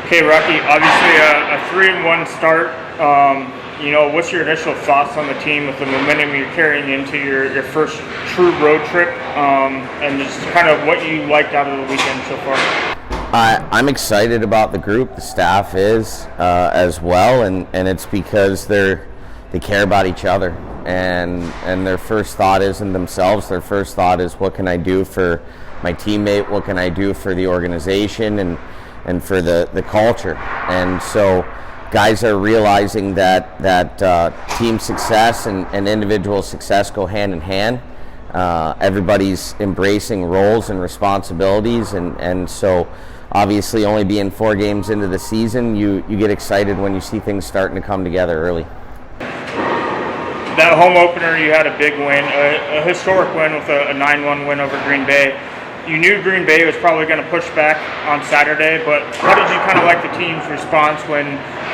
Okay, Rocky, obviously a 3-1 start. What's your initial thoughts on the team with the momentum you're carrying into your first true road trip, and just kind of what you liked out of the weekend so far? I'm excited about the group. The staff is as well, and it's because they care about each other, and their first thought isn't themselves. Their first thought is, what can I do for my teammate? What can I do for the organization and for the culture? And so guys are realizing that team success and individual success go hand in hand. Everybody's embracing roles and responsibilities, and so obviously only being 4 games into the season, you get excited when you see things starting to come together early. That home opener, you had a big win, a historic win with a 9-1 win over Green Bay. You knew Green Bay was probably going to push back on Saturday, but how did you kind of like the team's response when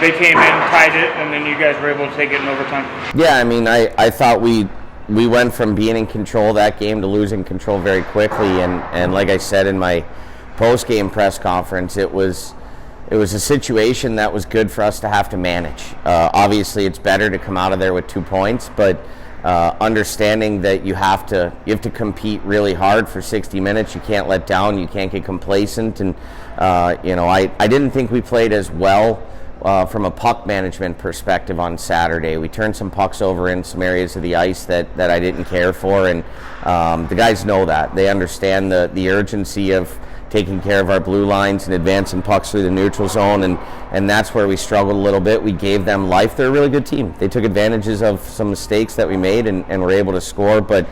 they came in, tied it, and then you guys were able to take it in overtime? Yeah, I mean, I thought we went from being in control of that game to losing control very quickly, and like I said in my post-game press conference, it was a situation that was good for us to have to manage. Obviously, it's better to come out of there with 2 points, but understanding that you have to compete really hard for 60 minutes. You can't let down. You can't get complacent. And I didn't think we played as well from a puck management perspective on Saturday. We turned some pucks over in some areas of the ice that I didn't care for, and the guys know that. They understand the urgency of taking care of our blue lines and advancing pucks through the neutral zone, and that's where we struggled a little bit. We gave them life. They're a really good team. They took advantages of some mistakes that we made and were able to score, but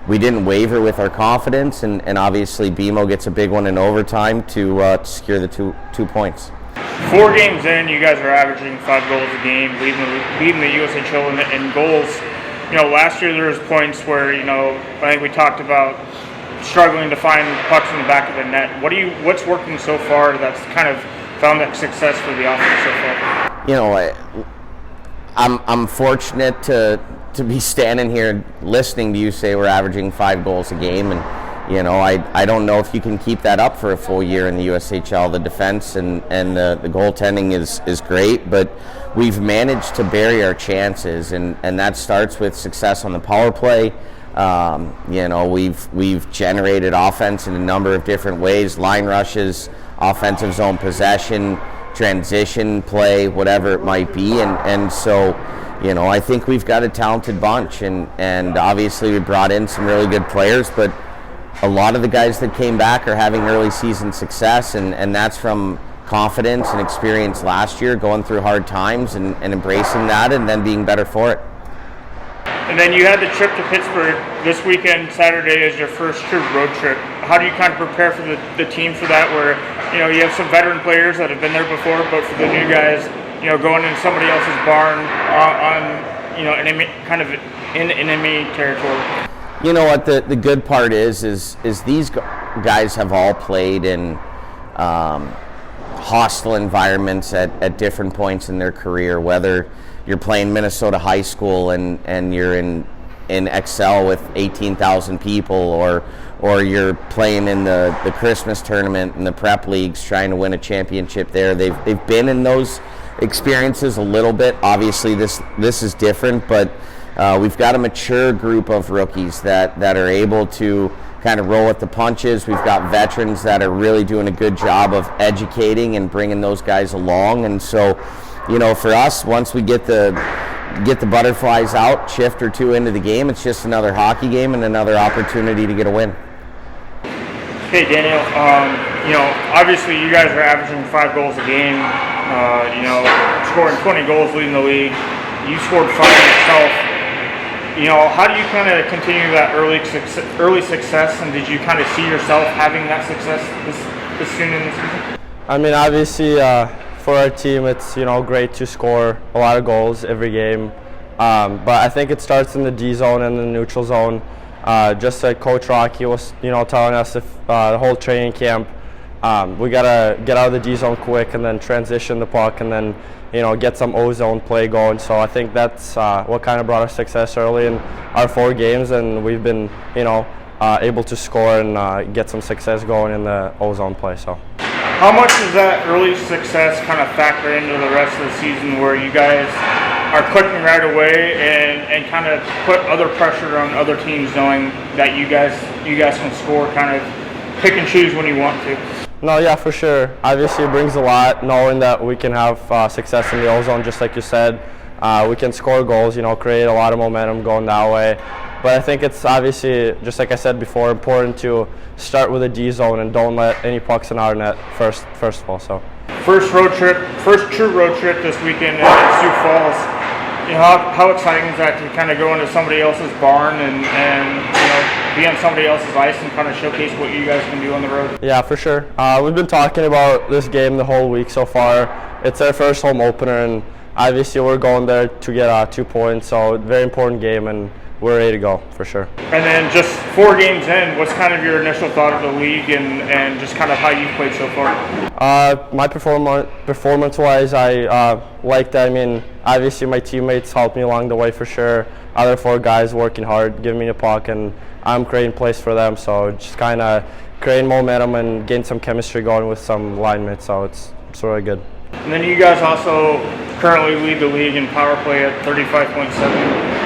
we didn't waver with our confidence, and obviously BMO gets a big one in overtime to secure the two points. 4 games in, you guys are averaging 5 goals a game, leading the USHL in goals. Last year there was points where, I think we talked about struggling to find pucks in the back of the net. What's working so far that's kind of found that success for the offense so far? I'm fortunate to be standing here listening to you say we're averaging 5 goals a game, and I don't know if you can keep that up for a full year in the USHL. The defense and the goaltending is great, but we've managed to bury our chances, and that starts with success on the power play. We've generated offense in a number of different ways: line rushes, offensive zone possession, transition play, whatever it might be, and so I think we've got a talented bunch, and obviously we brought in some really good players, but a lot of the guys that came back are having early season success, and that's from confidence and experience last year, going through hard times and embracing that and then being better for it. And then you had the trip to Pittsburgh this weekend. Saturday is your first true road trip. How do you kind of prepare for the team for that, where you have some veteran players that have been there before, but for the new guys, going in somebody else's barn in enemy territory? You know what the good part is these guys have all played in hostile environments at different points in their career, whether you're playing Minnesota high school and you're in Excel with 18,000 people, or you're playing in the Christmas tournament and the prep leagues trying to win a championship there. They've been in those experiences a little bit. Obviously this is different, but we've got a mature group of rookies that are able to kind of roll with the punches. We've got veterans that are really doing a good job of educating and bringing those guys along, and so for us, once we get the butterflies out, shift or 2 into the game, it's just another hockey game and another opportunity to get a win. Hey Daniel, obviously you guys are averaging 5 goals a game, scoring 20 goals leading the league. You scored 5 yourself. How do you kind of continue that early success, and did you kind of see yourself having that success this soon in the season? I mean, obviously, for our team, it's great to score a lot of goals every game, but I think it starts in the D zone and the neutral zone. Just like Coach Rocky was telling us, if the whole training camp, we gotta get out of the D zone quick and then transition the puck and then get some O zone play going. So I think that's what kind of brought us success early in our 4 games, and we've been able to score and get some success going in the O zone play. So. How much does that early success kind of factor into the rest of the season, where you guys are clicking right away and kind of put other pressure on other teams, knowing that you guys can score, kind of pick and choose when you want to? No, yeah, for sure. Obviously, it brings a lot knowing that we can have success in the O-zone, just like you said. We can score goals, create a lot of momentum going that way. But I think it's obviously, just like I said before, important to start with a D-zone and don't let any pucks in our net first of all. So, first true road trip this weekend in Sioux Falls. How exciting is that to kind of go into somebody else's barn and be on somebody else's ice and kind of showcase what you guys can do on the road? Yeah, for sure. We've been talking about this game the whole week so far. It's our first home opener, and obviously we're going there to get 2 points. So, very important game, and we're ready to go for sure. And then just 4 games in, what's kind of your initial thought of the league and just kind of how you've played so far? My performance-wise, I like that. I mean, obviously my teammates helped me along the way for sure. Other 4 guys working hard, giving me the puck, and I'm creating plays for them. So just kind of creating momentum and getting some chemistry going with some line mates. So it's really good. And then you guys also currently lead the league in power play at 35.7.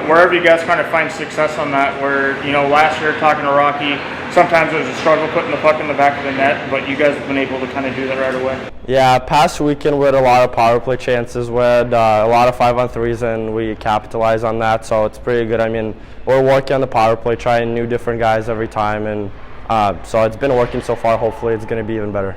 Wherever you guys kind of find success on that, where, last year talking to Rocky, sometimes it was a struggle putting the puck in the back of the net, but you guys have been able to kind of do that right away. Yeah, past weekend we had a lot of power play chances. We had a lot of 5-on-3s, and we capitalized on that, so it's pretty good. I mean, we're working on the power play, trying new different guys every time, and so it's been working so far. Hopefully it's going to be even better.